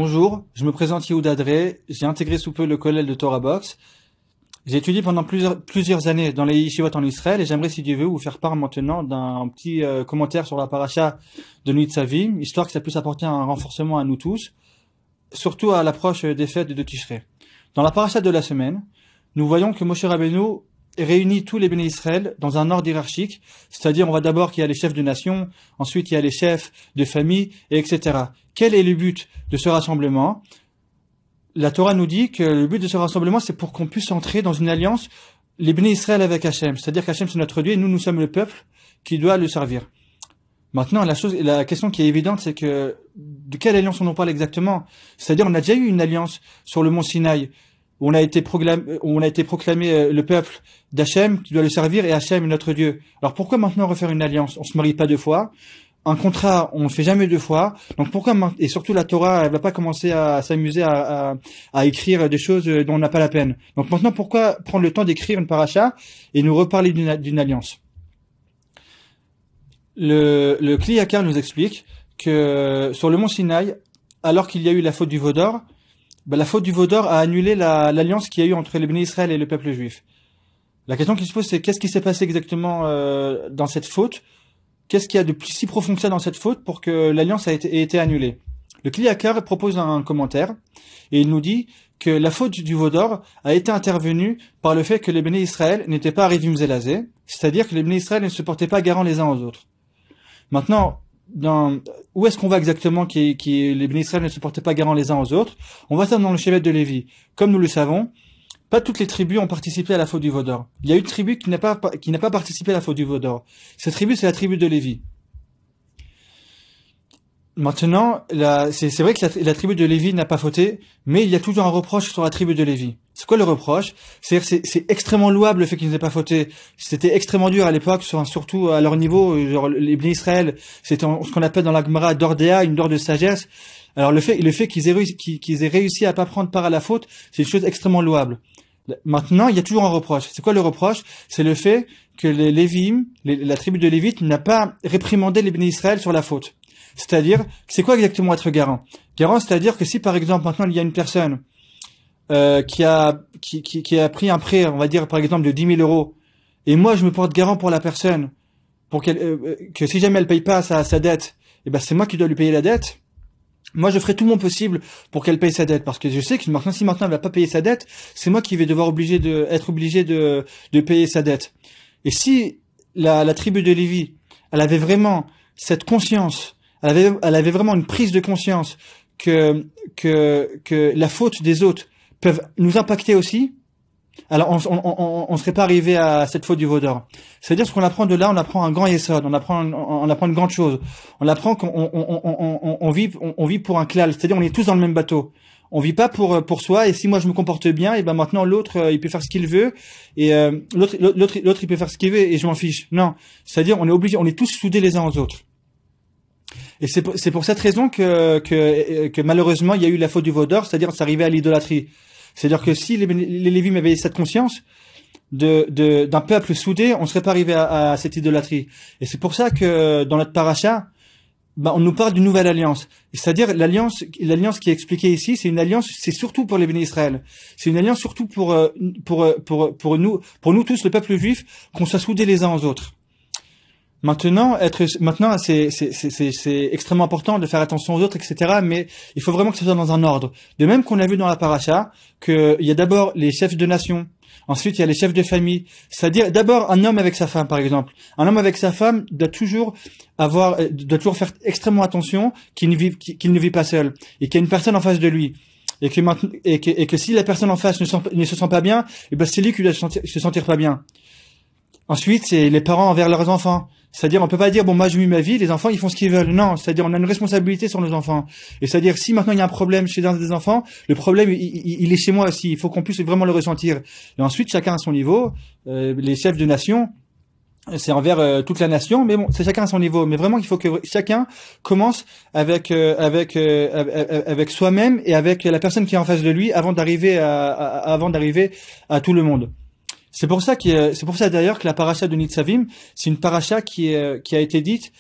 Bonjour, je me présente Yehuda Adré, j'ai intégré sous peu le collège de Torah Box. J'ai étudié pendant plusieurs années dans les yeshivot en Israël et j'aimerais, si Dieu veut, vous faire part maintenant d'un petit commentaire sur la paracha de Nitzavim, histoire que ça puisse apporter un renforcement à nous tous, surtout à l'approche des fêtes de Tishrei. Dans la paracha de la semaine, nous voyons que Moshe Rabbeinu réunit tous les bénis Israël dans un ordre hiérarchique, c'est-à-dire on va d'abord qu'il y a les chefs de nation, ensuite il y a les chefs de famille, et etc. Quel est le but de ce rassemblement? La Torah nous dit que le but de ce rassemblement, c'est pour qu'on puisse entrer dans une alliance, les bénis Israël avec Hachem, c'est-à-dire qu'Hachem c'est notre Dieu et nous sommes le peuple qui doit le servir. Maintenant, la question qui est évidente, c'est que de quelle alliance on en parle exactement? C'est-à-dire on a déjà eu une alliance sur le mont Sinaï, où on a été proclamé le peuple d'Hachem qui doit le servir et Hachem est notre Dieu. Alors pourquoi maintenant refaire une alliance? On se marie pas deux fois. Un contrat, on ne fait jamais deux fois. Donc pourquoi et surtout la Torah, elle va pas commencer à s'amuser à écrire des choses dont on n'a pas la peine. Donc maintenant, pourquoi prendre le temps d'écrire une paracha et nous reparler d'une alliance? Le Kli Yakar nous explique que sur le mont Sinaï, alors qu'il y a eu la faute du veau d'or, la faute du veau d'or a annulé l'alliance qu'il y a eu entre les bénis Israël et le peuple juif. La question qui se pose, c'est qu'est-ce qui s'est passé exactement dans cette faute? Qu'est-ce qu'il y a de plus si profond que ça dans cette faute pour que l'alliance ait été annulée? Le Kli Yakar propose un commentaire et il nous dit que la faute du veau d'or a été intervenue par le fait que les bénis Israël n'étaient pas Rivim Zelazé, c'est-à-dire que les bénis Israël ne se portaient pas garant les uns aux autres. Maintenant, où est-ce qu'on va exactement les bénis Israël ne se portaient pas garant les uns aux autres? On va ça dans le Shevet de Lévi. Comme nous le savons, pas toutes les tribus ont participé à la faute du veau d'or. Il y a une tribu qui n'a pas participé à la faute du veau d'or. Cette tribu, c'est la tribu de Lévi. Maintenant, c'est vrai que la tribu de Lévi n'a pas fauté, mais il y a toujours un reproche sur la tribu de Lévi. C'est quoi le reproche? C'est extrêmement louable le fait qu'ils n'aient pas fauté. C'était extrêmement dur à l'époque, surtout à leur niveau. Genre les bénis Israël, c'était ce qu'on appelle dans la Gemara d'Ordéa, une d'or de sagesse. Alors le fait qu'ils aient réussi à pas prendre part à la faute, c'est une chose extrêmement louable. Maintenant, il y a toujours un reproche. C'est quoi le reproche? C'est le fait que les Lévim, la tribu de Lévite, n'a pas réprimandé les bénis Israël sur la faute. C'est-à-dire, c'est quoi exactement être garant? Garant, c'est-à-dire que si par exemple maintenant il y a une personne qui a pris un prêt, on va dire par exemple de 10 000 euros, et moi je me porte garant pour la personne, pour que si jamais elle paye pas sa dette, c'est moi qui dois lui payer la dette. Moi, je ferai tout mon possible pour qu'elle paye sa dette, parce que je sais que si maintenant elle va pas payer sa dette, c'est moi qui vais être obligé de payer sa dette. Et si la tribu de Lévi, elle avait vraiment cette conscience, elle avait vraiment une prise de conscience que la faute des autres peuvent nous impacter aussi, alors on serait pas arrivé à cette faute du veau d'or. C'est-à-dire ce qu'on apprend de là, on apprend un grand yesod, on apprend une grande chose. On apprend qu'on vit pour un klal, c'est-à-dire on est tous dans le même bateau. On vit pas pour soi, et si moi je me comporte bien, et maintenant l'autre il peut faire ce qu'il veut, et l'autre il peut faire ce qu'il veut et je m'en fiche. Non, c'est-à-dire on est tous soudés les uns aux autres. Et c'est pour cette raison que malheureusement il y a eu la faute du veau d'or, c'est-à-dire c'est arrivé à l'idolâtrie. C'est-à-dire que si les Lévim avaient cette conscience d'un peuple soudé, on serait pas arrivé à cette idolâtrie. Et c'est pour ça que dans notre paracha, on nous parle d'une nouvelle alliance. C'est-à-dire l'alliance qui est expliquée ici, c'est une alliance, c'est surtout pour les bénis Israël. C'est une alliance surtout pour nous tous, le peuple juif, qu'on soit soudés les uns aux autres. Maintenant, c'est extrêmement important de faire attention aux autres, etc. Mais il faut vraiment que ce soit dans un ordre. De même qu'on a vu dans la paracha qu'il y a d'abord les chefs de nation, ensuite il y a les chefs de famille. C'est-à-dire d'abord un homme avec sa femme, par exemple. Un homme avec sa femme doit toujours faire extrêmement attention qu'il ne vit pas seul et qu'il y a une personne en face de lui. Et que si la personne en face ne se sent pas bien, c'est lui qui doit se sentir pas bien. Ensuite, c'est les parents envers leurs enfants. C'est-à-dire, on peut pas dire, moi, je vis ma vie, les enfants, ils font ce qu'ils veulent. Non, c'est-à-dire, on a une responsabilité sur nos enfants. Et c'est-à-dire, si maintenant il y a un problème chez un des enfants, le problème, il est chez moi aussi. Il faut qu'on puisse vraiment le ressentir. Et ensuite, chacun à son niveau. Les chefs de nation, c'est envers toute la nation, mais bon, c'est chacun à son niveau. Mais vraiment, il faut que chacun commence avec soi-même et avec la personne qui est en face de lui avant d'arriver à tout le monde. C'est pour ça d'ailleurs que la paracha de Nitzavim, c'est une paracha qui a été dite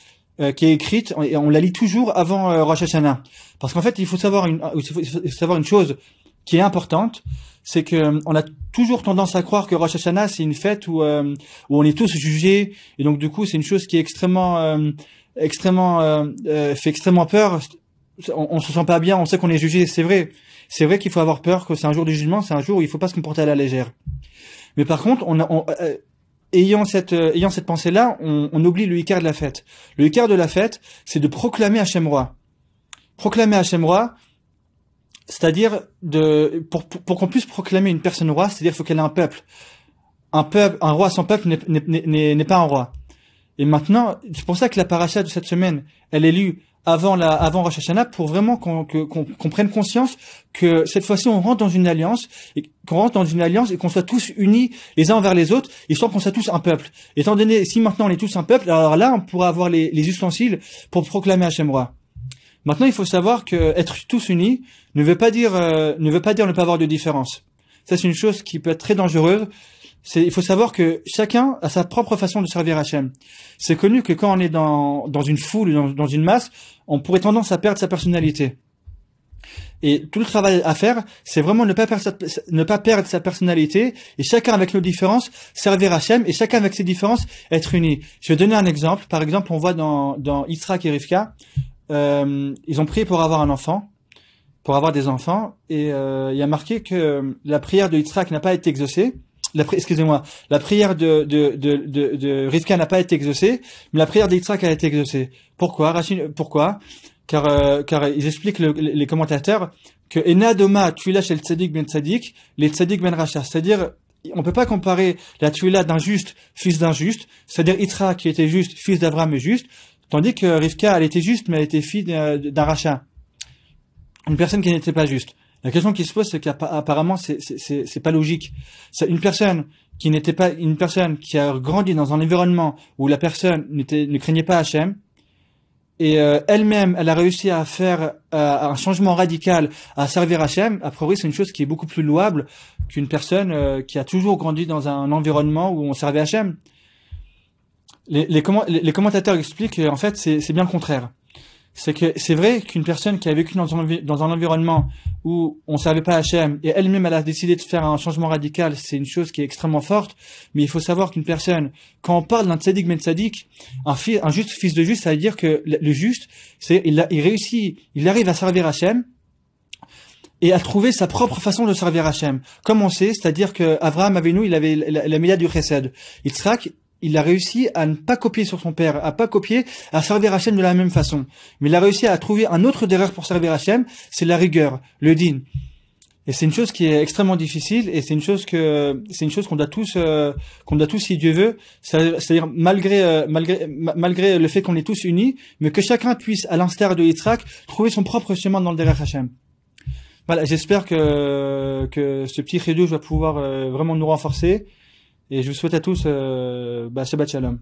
qui est écrite et on la lit toujours avant Rosh Hashanah. Parce qu'en fait, il faut savoir une chose qui est importante, c'est que on a toujours tendance à croire que Rosh Hashanah c'est une fête où on est tous jugés, et donc du coup c'est une chose qui est fait extrêmement peur. On se sent pas bien, on sait qu'on est jugé, c'est vrai qu'il faut avoir peur, que c'est un jour du jugement, c'est un jour où il faut pas se comporter à la légère. Mais par contre, ayant cette pensée-là, on oublie le Icar de la fête. Le Icar de la fête, c'est de proclamer Hachem roi. Proclamer Hachem roi, c'est-à-dire pour qu'on puisse proclamer une personne roi, c'est-à-dire qu'il faut qu'elle ait un peuple. Un roi sans peuple n'est pas un roi. Et maintenant, c'est pour ça que la paracha de cette semaine, elle est lue avant Rosh Hashanah, pour vraiment qu'on prenne conscience que cette fois-ci on rentre dans une alliance, et qu'on soit tous unis les uns envers les autres, histoire qu'on soit tous un peuple. Étant donné, si maintenant on est tous un peuple, alors là on pourra avoir les ustensiles pour proclamer Hachem roi. Maintenant, il faut savoir que être tous unis ne veut pas dire ne pas avoir de différence. Ça, c'est une chose qui peut être très dangereuse. Il faut savoir que chacun a sa propre façon de servir Hachem. C'est connu que quand on est dans une foule, dans une masse, on pourrait tendance à perdre sa personnalité. Et tout le travail à faire, c'est vraiment ne pas perdre sa personnalité, et chacun avec nos différences, servir Hachem, et chacun avec ses différences, être unis. Je vais donner un exemple. Par exemple, on voit dans Yitzhak et Rivka, ils ont prié pour avoir des enfants, et il y a marqué que la prière de Yitzhak n'a pas été exaucée. La prière de Rivka n'a pas été exaucée, mais la prière d'Yitzhak a été exaucée. Pourquoi? Car ils expliquent les commentateurs que Ena Doma Tuila shel Tzadik ben Tzadik, les Tzadik ben Racha. C'est-à-dire, on peut pas comparer la Tuila d'un juste, fils d'un juste, c'est-à-dire Yitzhak qui était juste, fils d'Abraham et juste, tandis que Rivka, elle était juste, mais elle était fille d'un Racha. Une personne qui n'était pas juste. La question qui se pose, c'est qu'apparemment, c'est pas logique. C'est une personne qui a grandi dans un environnement où la personne ne craignait pas Hachem, et elle-même, elle a réussi à faire un changement radical, à servir Hachem. A priori, c'est une chose qui est beaucoup plus louable qu'une personne qui a toujours grandi dans un environnement où on servait Hachem. Les commentateurs expliquent qu'en fait, c'est bien le contraire. C'est que c'est vrai qu'une personne qui a vécu dans un environnement où on servait pas Hachem, et elle-même elle a décidé de faire un changement radical, c'est une chose qui est extrêmement forte. Mais il faut savoir qu'une personne, quand on parle d'un tzaddik ben tzaddik, un juste fils de juste, ça veut dire que le juste, il arrive à servir Hachem et à trouver sa propre façon de servir Hachem. Comme on sait, c'est-à-dire que Abraham Avinu, il avait la médaille du Chesed. Yitzhak, il a réussi à ne pas copier sur son père, à servir Hachem de la même façon. Mais il a réussi à trouver un autre derrière pour servir Hachem, c'est la rigueur, le din. Et c'est une chose qui est extrêmement difficile, et c'est une chose qu'on doit tous, si Dieu veut, c'est-à-dire malgré le fait qu'on est tous unis, mais que chacun puisse, à l'instar de Yitzhak, trouver son propre chemin dans le derrière Hachem. Voilà, j'espère que ce petit chidouche va pouvoir vraiment nous renforcer. Et je vous souhaite à tous Shabbat Shalom.